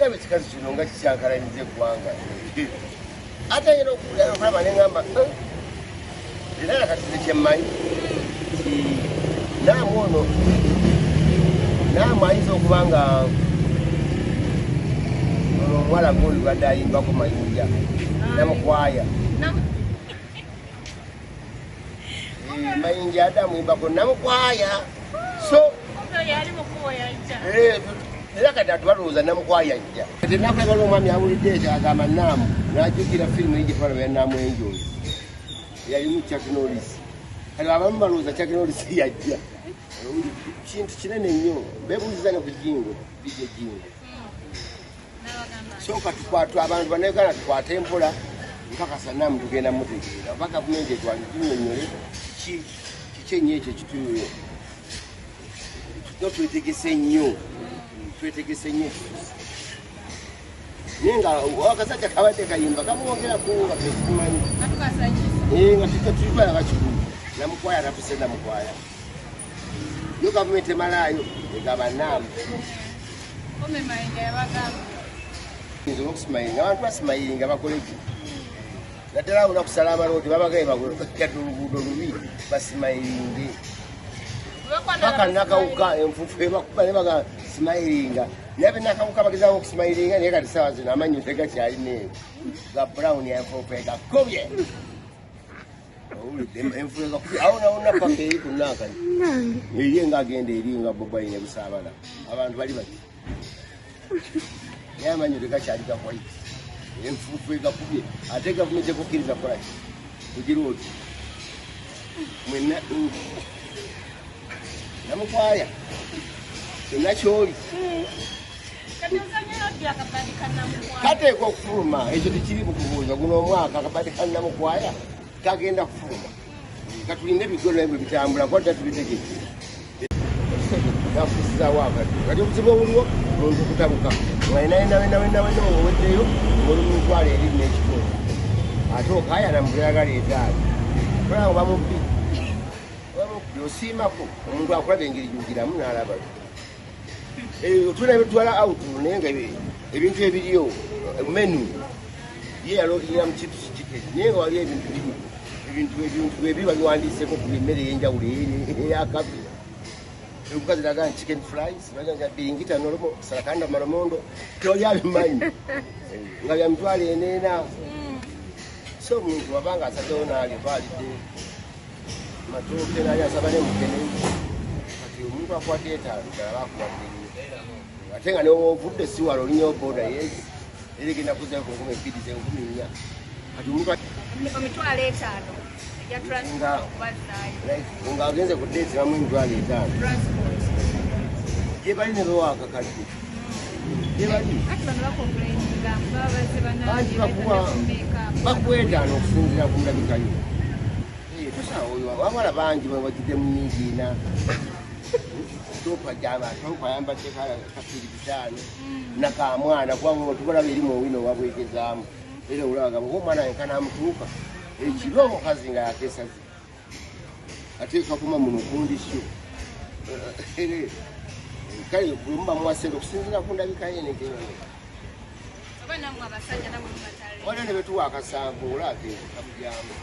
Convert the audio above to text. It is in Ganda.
Olabe kikazi kino nga kikyankalaniza eggwanga. Ate era okulaba ne ngamba era kati tekyemmanyi naamu ono naamu ayinza okuba nga omuwala g'oli badde ayimbako mayinja namukwaya mayinja adde amuyimbako namukwaya so era kati atubalowooza namukwaya ajja kati nakulabala omwami awulidde ekyo agamba naamu n'ajjukira firimu eri gyetwalaba ya naamu enjoli yalimu Chuck Norris kati abamu balowooza Chuck Norris yajja kintu kinene nnyo beebuuziza ne ku jingo bijja jingo soka tukwatwa abantu banayuganda tukwate empola nkakasa naamu tugenda mutegeera oba gavumenti etwange tunyonyole kiki ennyo ekyo kituyo twetegese nnyo naye nga akasajja kabadde kayimba kamwongerako nga tetumanyi nga tutwala bakikulu namukwaya natuse namukwaya yo gavumenti emalaayo egaba naamu okusimayiringa abantu basimayiringa bakoleki naddala abona kusala amaloti babagaye bagata oluguudo lubi basimayiringe paka nakawuka enfufu ebakuba nebaga simayiringa naye nakawuka bagezaawo okusimayiringa naye kati sawa zino amanyi tegakyalina ga brown enfufu egakubye enfufu egakubye awo nawona paka eri kunakani eri nga agenda eri nga bobaine busaabala abantu bali bati naye amanyi tegakyali gakwaiti enfufu egakubye ate gavumenti ekukkiriza kolaki kugira oti mwena namukwaya enakyoli kateeka okufuluma ekyo tekiri mukubuuza guno omwaka akabadde kali namukwaya kagenda kufuluma katulinde ebigolo ebyo bitambula kodda tubitegeke nafusizawo akati kati obuzibu obuliwo londa okutabuka ngainawenawenawenawenawe oweddeyo olumitwala eri n'ekikolo ate okaya namubuyagala etaali olaba bamubbi osiimako omuntu akulaba engeri gyogiramu n'alaba otuna bitwala out naye nga ebintu ebiriyo menu ye yalogirira mu kintu kikikeri naye nga waliyo ebintu ebiri babiwandiiseko ku emmere ey'enjawulo eyakabi ebukazi laga chicken fries baganja biringita noromo sarakanda maramondo toli abimanyi nga bya mtwale enena so muntu wabanga asajona alivalide matoke na ya sabane mukene ati omuntu akwate etalo dala akwate atenga ne ovudde siwalo linyo boda yes eligenda kuza ko ngome pidize nguminya ati omuntu mitwale etalo ya transport kubazai nga agenze ku date namwe mitwale etalo transport ye bali ne bawaka kati ye bali ati bano bakomplaininga babaze banani bakweta n'okusinzira ku ndabika yo oyo wamala bangi bawagidde mu mingiina topa jaba topa yambadde kapiri bitano nakamwana kwangu tukolaba eri mu wino wabwegezaamu era olaga omwana yenkana amutuuka ekiro omukazi nga yakesazi ateeka kuma muno kundisyo kale kulumba mwasente okusinzira ku ndabika yenekero abana mu abasajja nabo mu batale wale ne betuwa akasanvu olage kamujamu